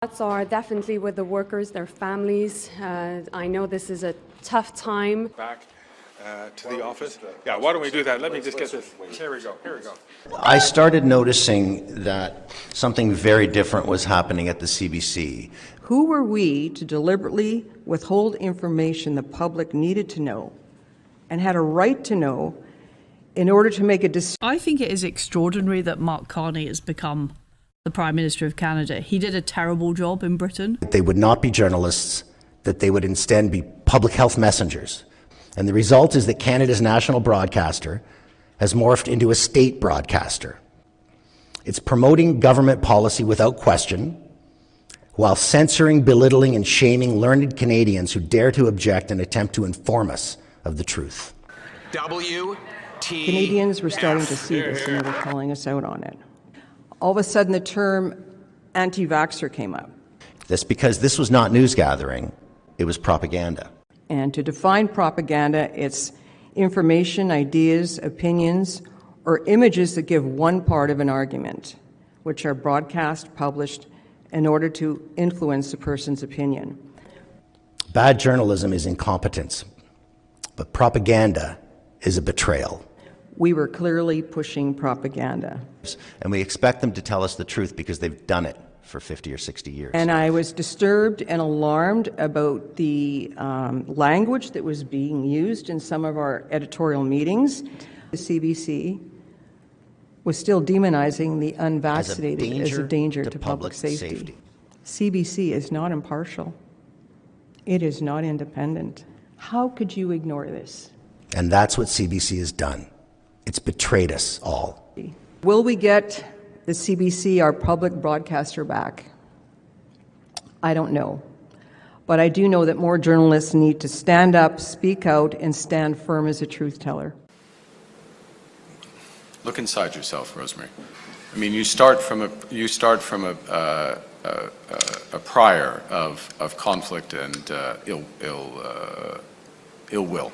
Thoughts are definitely with the workers, their families. I know this is a tough time. Back to the office. Yeah, why don't we do that? Let me just get this. Here we go. I started noticing that something very different was happening at the CBC. Who were we to deliberately withhold information the public needed to know and had a right to know in order to make a decision? I think it is extraordinary that Mark Carney has become the Prime Minister of Canada. He did a terrible job in Britain. They would not be journalists, that they would instead be public health messengers. And the result is that Canada's national broadcaster has morphed into a state broadcaster. It's promoting government policy without question, while censoring, belittling, and shaming learned Canadians who dare to object and attempt to inform us of the truth. Canadians were starting to see this and they were calling us out on it. All of a sudden, the term anti-vaxxer came up. That's because this was not news gathering, it was propaganda. And to define propaganda, it's information, ideas, opinions, or images that give one part of an argument, which are broadcast, published, in order to influence a person's opinion. Bad journalism is incompetence, but propaganda is a betrayal. We were clearly pushing propaganda. And we expect them to tell us the truth because they've done it for 50 or 60 years. And I was disturbed and alarmed about the language that was being used in some of our editorial meetings. The CBC was still demonizing the unvaccinated as a danger to public safety. CBC is not impartial. It is not independent. How could you ignore this? And that's what CBC has done. It's betrayed us all. Will we get the CBC, our public broadcaster, back? I don't know. But I do know that more journalists need to stand up, speak out, and stand firm as a truth teller. Look inside yourself, Rosemary. I mean, you start from a prior of conflict and ill will.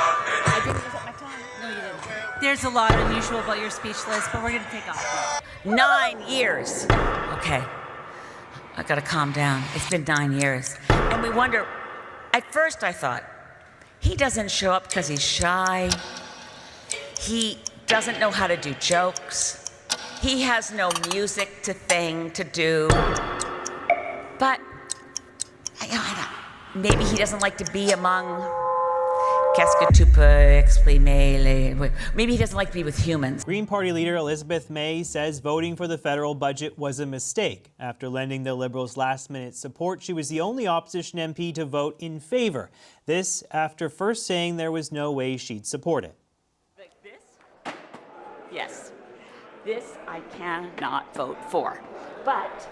I didn't use up my time. No, you didn't. There's a lot unusual about your speech, Liz, but we're going to take off. 9 years. Okay, I gotta calm down. It's been 9 years. And we wonder, at first I thought, he doesn't show up because he's shy. He doesn't know how to do jokes. He has no music to do. But, maybe he doesn't like to be among... Qu'est-ce que tu peux exprimer? Maybe he doesn't like to be with humans. Green Party leader Elizabeth May says voting for the federal budget was a mistake. After lending the Liberals last-minute support, she was the only opposition MP to vote in favor. This after first saying there was no way she'd support it. Like this? Yes. This I cannot vote for. But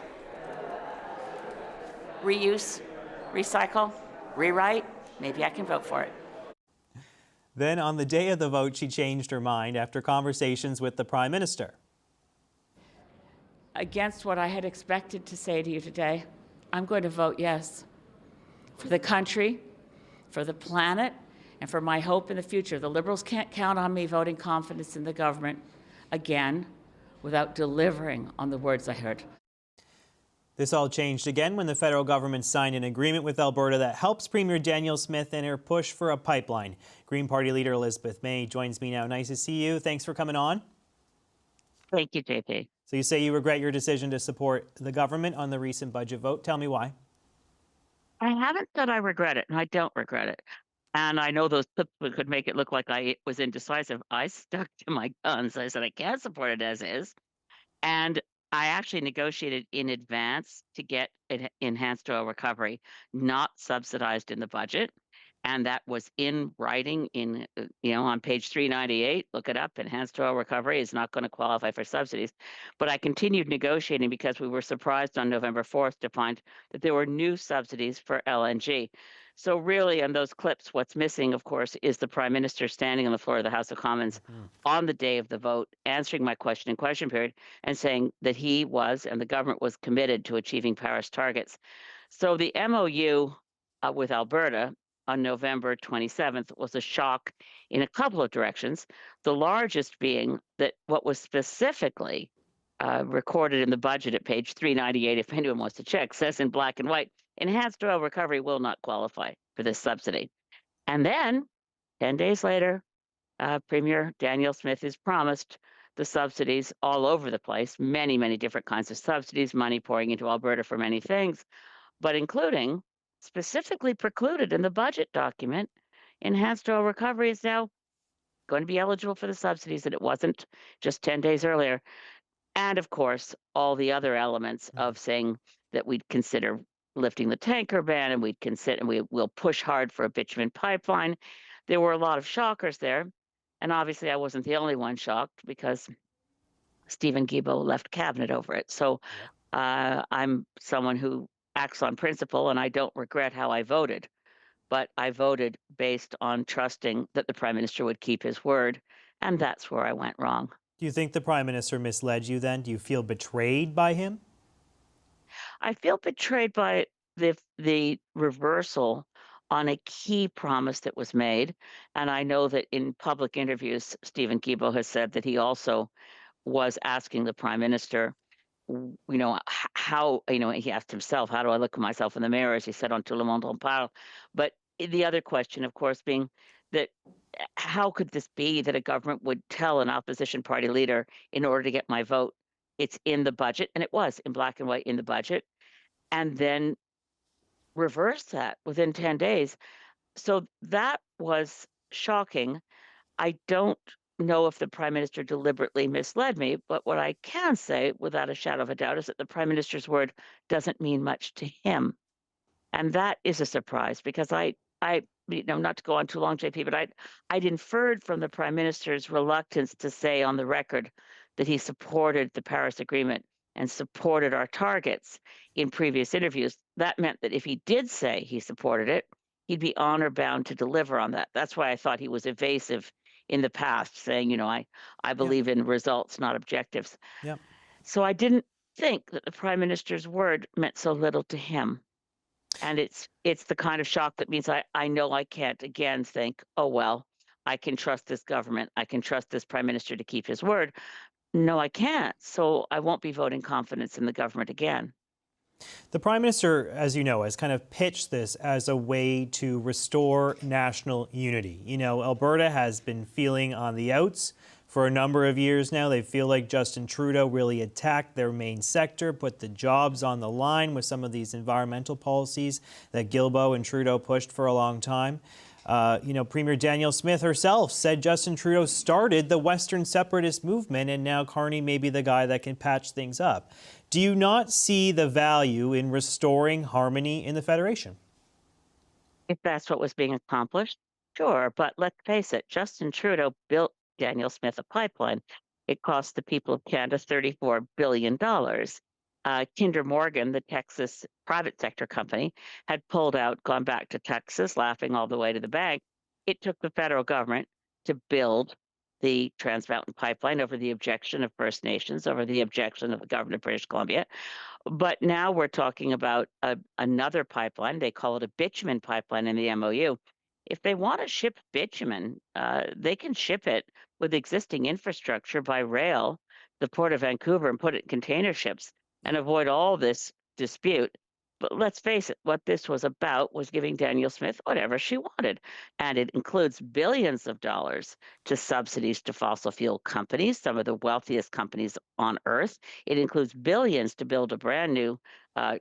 reuse, recycle, rewrite, maybe I can vote for it. Then on the day of the vote, she changed her mind after conversations with the Prime Minister. Against what I had expected to say to you today, I'm going to vote yes. For the country, for the planet, and for my hope in the future. The Liberals can't count on me voting confidence in the government again without delivering on the words I heard. This all changed again when the federal government signed an agreement with Alberta that helps Premier Danielle Smith in her push for a pipeline. Green Party leader Elizabeth May joins me now. Nice to see you. Thanks for coming on. Thank you, JP. So you say you regret your decision to support the government on the recent budget vote. Tell me why. I haven't said I regret it, and I don't regret it. And I know those clips could make it look like I was indecisive. I stuck to my guns. I said I can't support it as is. And I actually negotiated in advance to get enhanced oil recovery not subsidized in the budget. And that was in writing in, on page 398, look it up, enhanced oil recovery is not going to qualify for subsidies. But I continued negotiating because we were surprised on November 4th to find that there were new subsidies for LNG. So really, on those clips, what's missing, of course, is the Prime Minister standing on the floor of the House of Commons on the day of the vote, answering my question in question period, and saying that he was and the government was committed to achieving Paris targets. So the MOU with Alberta on November 27th was a shock in a couple of directions, the largest being that what was specifically recorded in the budget at page 398, if anyone wants to check, says in black and white, enhanced oil recovery will not qualify for this subsidy. And then 10 days later, Premier Daniel Smith is promised the subsidies all over the place, many, many different kinds of subsidies, money pouring into Alberta for many things, but including specifically precluded in the budget document, enhanced oil recovery is now going to be eligible for the subsidies, and it wasn't just 10 days earlier. And of course, all the other elements of saying that we'd consider lifting the tanker ban and we will push hard for a bitumen pipeline. There were a lot of shockers there. And obviously I wasn't the only one shocked because Stephen Guilbeault left cabinet over it. So I'm someone who acts on principle, and I don't regret how I voted. But I voted based on trusting that the Prime Minister would keep his word, and that's where I went wrong. Do you think the Prime Minister misled you then? Do you feel betrayed by him? I feel betrayed by the reversal on a key promise that was made. And I know that in public interviews, Stephen Guilbeault has said that he also was asking the Prime Minister, how, he asked himself, how do I look at myself in the mirror, as he said on Tout le monde en parle. But the other question, of course, being that how could this be that a government would tell an opposition party leader, in order to get my vote, it's in the budget, and it was in black and white in the budget, and then reverse that within 10 days. So that was shocking. I don't know if the Prime Minister deliberately misled me, but what I can say without a shadow of a doubt is that the Prime Minister's word doesn't mean much to him. And that is a surprise, because I not to go on too long, JP, but I'd inferred from the Prime Minister's reluctance to say on the record that he supported the Paris Agreement and supported our targets in previous interviews. That meant that if he did say he supported it, he'd be honor bound to deliver on that. That's why I thought he was evasive in the past, saying, I believe in results, not objectives. Yep. So I didn't think that the Prime Minister's word meant so little to him. And it's the kind of shock that means I know I can't again think, oh, well, I can trust this government. I can trust this Prime Minister to keep his word. No, I can't. So I won't be voting confidence in the government again. The Prime Minister, as you know, has kind of pitched this as a way to restore national unity. Alberta has been feeling on the outs for a number of years now. They feel like Justin Trudeau really attacked their main sector, put the jobs on the line with some of these environmental policies that Guilbeault and Trudeau pushed for a long time. Premier Daniel Smith herself said Justin Trudeau started the Western separatist movement, and now Carney may be the guy that can patch things up. Do you not see the value in restoring harmony in the Federation? If that's what was being accomplished, sure. But let's face it, Justin Trudeau built Daniel Smith a pipeline. It cost the people of Canada $34 billion. Kinder Morgan, the Texas private sector company, had pulled out, gone back to Texas, laughing all the way to the bank. It took the federal government to build the Trans Mountain Pipeline over the objection of First Nations, over the objection of the government of British Columbia. But now we're talking about another pipeline. They call it a bitumen pipeline in the MOU. If they want to ship bitumen, they can ship it with existing infrastructure by rail, the Port of Vancouver, and put it in container ships and avoid all this dispute. But let's face it, what this was about was giving Daniel Smith whatever she wanted. And it includes billions of dollars to subsidies to fossil fuel companies, some of the wealthiest companies on earth. It includes billions to build a brand new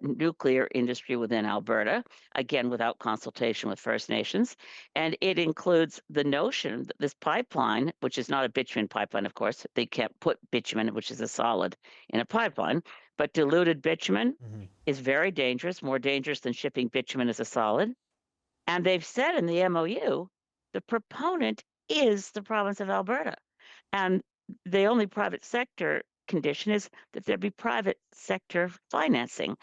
nuclear industry within Alberta, again, without consultation with First Nations. And it includes the notion that this pipeline, which is not a bitumen pipeline, of course, they can't put bitumen, which is a solid, in a pipeline, but diluted bitumen is very dangerous, more dangerous than shipping bitumen as a solid. And they've said in the MOU, the proponent is the province of Alberta. And the only private sector condition is that there be private sector financing.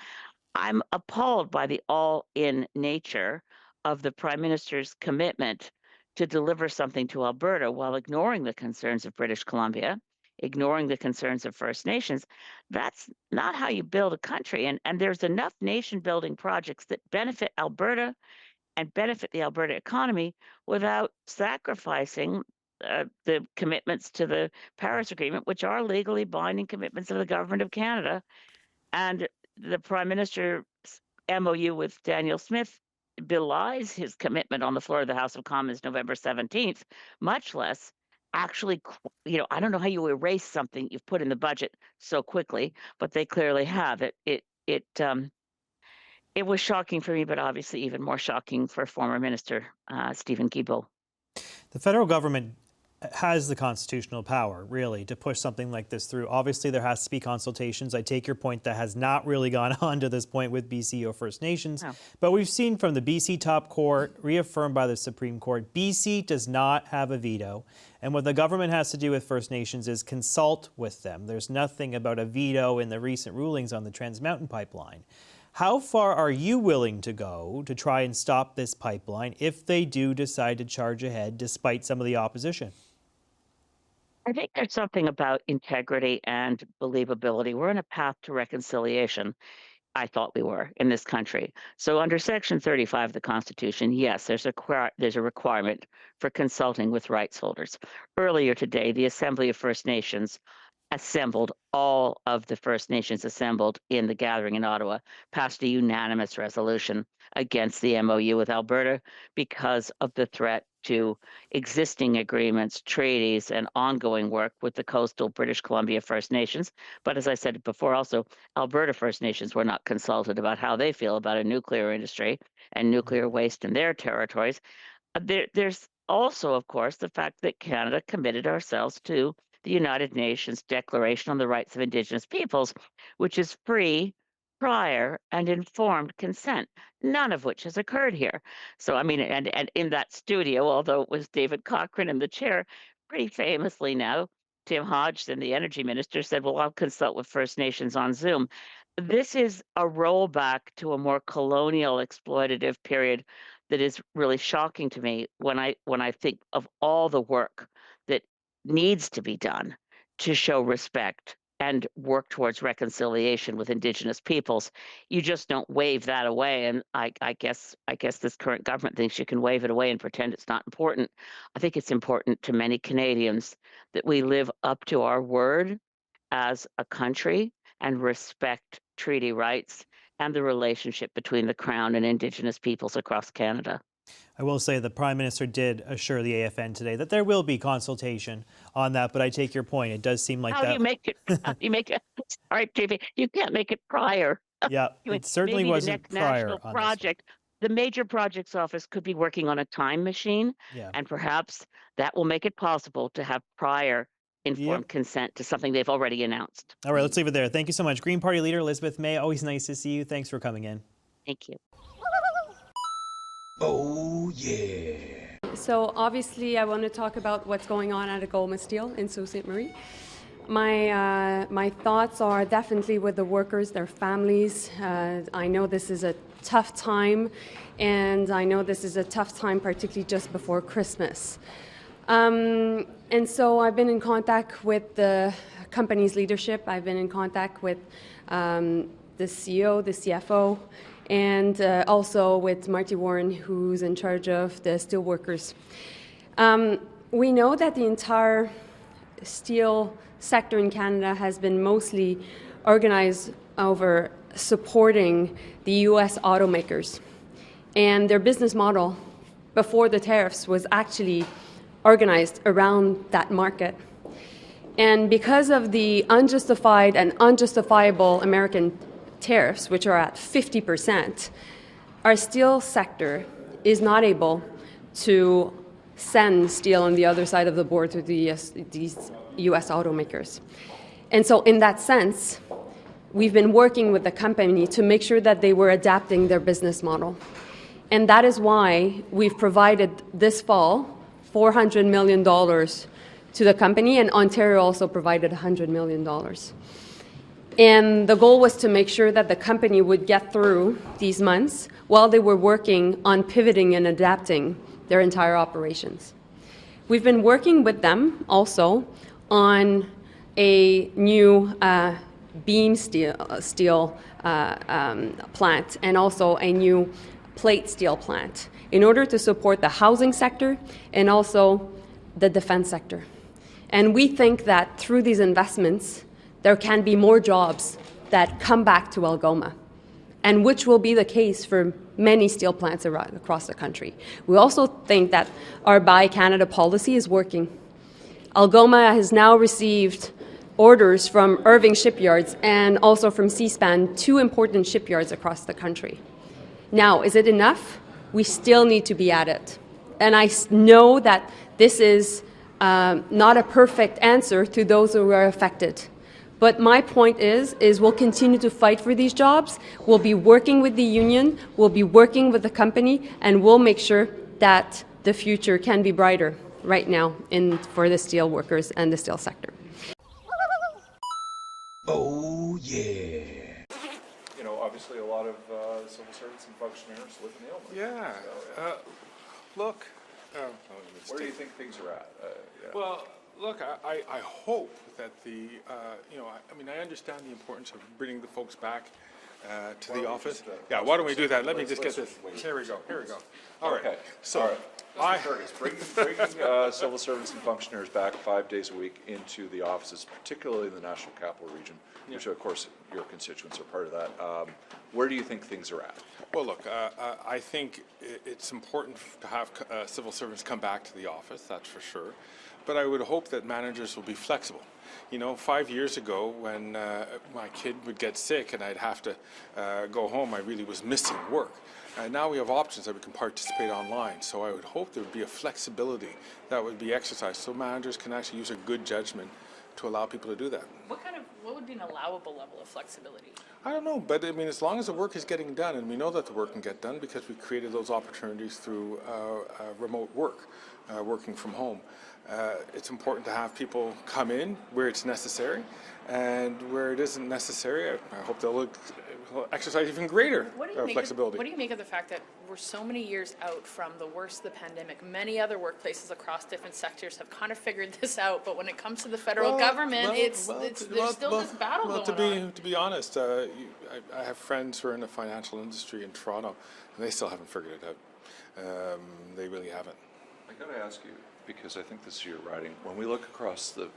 I'm appalled by the all-in nature of the Prime Minister's commitment to deliver something to Alberta while ignoring the concerns of British Columbia, ignoring the concerns of First Nations. That's not how you build a country. And there's enough nation-building projects that benefit Alberta and benefit the Alberta economy without sacrificing the commitments to the Paris Agreement, which are legally binding commitments of the government of Canada. And the Prime Minister's MOU with Daniel Smith belies his commitment on the floor of the House of Commons November 17th, much less actually, I don't know how you erase something you've put in the budget so quickly, but they clearly have. It was shocking for me, but obviously even more shocking for former Minister Stephen Guilbeault. The federal government has the constitutional power, really, to push something like this through. Obviously, there has to be consultations. I take your point that has not really gone on to this point with BC or First Nations. No. But we've seen from the BC top court, reaffirmed by the Supreme Court, BC does not have a veto. And what the government has to do with First Nations is consult with them. There's nothing about a veto in the recent rulings on the Trans Mountain Pipeline. How far are you willing to go to try and stop this pipeline if they do decide to charge ahead despite some of the opposition? I think there's something about integrity and believability. We're on a path to reconciliation. I thought we were in this country. So under Section 35 of the Constitution, yes, there's a requirement for consulting with rights holders. Earlier today, the Assembly of First Nations assembled, all of the First Nations assembled in the gathering in Ottawa, passed a unanimous resolution against the MOU with Alberta because of the threat to existing agreements, treaties, and ongoing work with the coastal British Columbia First Nations. But as I said before, also, Alberta First Nations were not consulted about how they feel about a nuclear industry and nuclear waste in their territories. There's also, of course, the fact that Canada committed ourselves to the United Nations Declaration on the Rights of Indigenous Peoples, which is free, prior, and informed consent, none of which has occurred here. So, I mean, and in that studio, although it was David Cochrane in the chair, pretty famously now, Tim Hodgson, the energy minister, said, well, I'll consult with First Nations on Zoom. This is a rollback to a more colonial, exploitative period that is really shocking to me when I think of all the work that needs to be done to show respect and work towards reconciliation with Indigenous peoples. You just don't wave that away. And I guess this current government thinks you can wave it away and pretend it's not important. I think it's important to many Canadians that we live up to our word as a country and respect treaty rights and the relationship between the Crown and Indigenous peoples across Canada. I will say the Prime Minister did assure the AFN today that there will be consultation on that, but I take your point. It does seem like How do you make it? You make it. All right, JP, you can't make it prior. Yeah, it certainly wasn't prior on project. The Major Projects Office could be working on a time machine, and perhaps that will make it possible to have prior informed consent to something they've already announced. All right, let's leave it there. Thank you so much. Green Party leader Elizabeth May, always nice to see you. Thanks for coming in. Thank you. Oh, yeah. So obviously I want to talk about what's going on at Goldman Steel in Sault Ste. Marie. My thoughts are definitely with the workers, their families. I know this is a tough time, and I know this is a tough time particularly just before Christmas. And so I've been in contact with the company's leadership. I've been in contact with the CEO, the CFO, and also with Marty Warren, who's in charge of the steel workers. We know that the entire steel sector in Canada has been mostly organized over supporting the U.S. automakers. And their business model before the tariffs was actually organized around that market. And because of the unjustified and unjustifiable American tariffs, which are at 50%, our steel sector is not able to send steel on the other side of the board to these U.S. automakers. And so in that sense, we've been working with the company to make sure that they were adapting their business model. And that is why we've provided this fall $400 million to the company, and Ontario also provided $100 million. And the goal was to make sure that the company would get through these months while they were working on pivoting and adapting their entire operations. We've been working with them also on a new beam steel plant and also a new plate steel plant in order to support the housing sector and also the defense sector. And we think that through these investments, there can be more jobs that come back to Algoma, and which will be the case for many steel plants across the country. We also think that our Buy Canada policy is working. Algoma has now received orders from Irving shipyards and also from Seaspan, 2 important shipyards across the country. Now, is it enough? We still need to be at it. And I know that this is not a perfect answer to those who are affected. But my point is we'll continue to fight for these jobs. We'll be working with the union. We'll be working with the company, and we'll make sure that the future can be brighter right now for the steel workers and the steel sector. Oh, yeah. You know, obviously a lot of civil servants and functionaries live in Aylmer. Yeah. Look. Where do you think things are at? Yeah. Well, look, I hope that the, I understand the importance of bringing the folks back to the office. Yeah, why don't we do that? Let me just get this. Here we go. All right. Okay. So, Mr. Fergus, bringing civil servants and functionaries back 5 days a week into the offices, particularly in the National Capital Region, which of course your constituents are part of that. Where do you think things are at? Well, look, I think it's important to have civil servants come back to the office, that's for sure. But I would hope that managers will be flexible. You know, 5 years ago when my kid would get sick and I'd have to go home, I really was missing work. Now we have options that we can participate online, so I would hope there would be a flexibility that would be exercised so managers can actually use a good judgment to allow people to do that. What would be an allowable level of flexibility? I don't know, but I mean, as long as the work is getting done, and we know that the work can get done because we created those opportunities through remote work, working from home. It's important to have people come in where it's necessary, and where it isn't necessary, I hope they'll exercise even greater flexibility. What do you make of the fact that we're so many years out from the worst of the pandemic? Many other workplaces across different sectors have kind of figured this out, but when it comes to the federal government, there's still this battle going on. To be honest, I have friends who are in the financial industry in Toronto, and they still haven't figured it out. They really haven't. I got to ask you, because I think this is your writing, when we look across the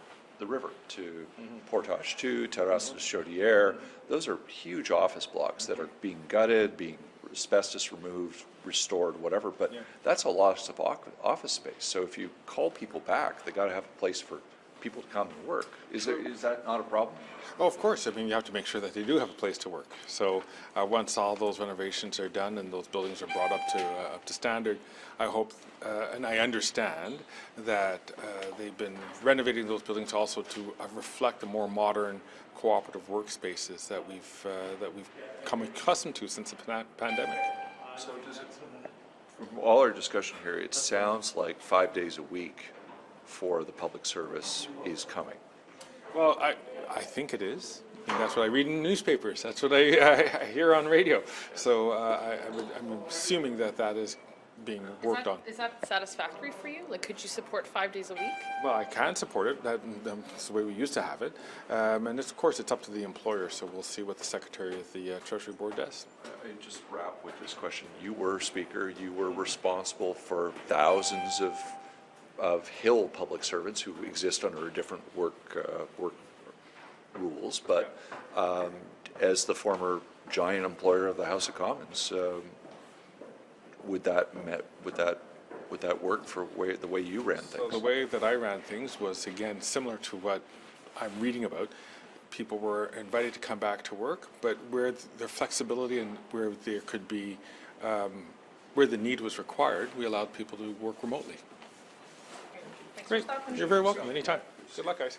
river to Portage 2, Terrasse de Chaudière, those are huge office blocks that are being gutted, being asbestos removed, restored, whatever, but that's a loss of office space. So if you call people back, they got to have a place for people to come and work. Is that not a problem? Oh, of course. I mean, you have to make sure that they do have a place to work. So once all those renovations are done and those buildings are brought up to standard, I hope and I understand that they've been renovating those buildings also to reflect the more modern cooperative workspaces that we've come accustomed to since the pandemic. So does it, from all our discussion here, it sounds like 5 days a week for the public service is coming. Well, I think it is. I mean, that's what I read in newspapers. That's what I hear on radio. So I'm assuming that is being worked on. Is that satisfactory for you? Like, could you support 5 days a week? Well, I can support it. That's the way we used to have it. And of course, it's up to the employer. So we'll see what the Secretary of the Treasury Board does. And just wrap with this question. You were Speaker. You were responsible for thousands of Hill public servants who exist under different work rules, but as the former giant employer of the House of Commons, would that work for the way you ran things? So the way that I ran things was, again, similar to what I'm reading about. People were invited to come back to work, but where their flexibility and where there could be, where the need was required, we allowed people to work remotely. Great. You're very welcome anytime. Good luck, guys.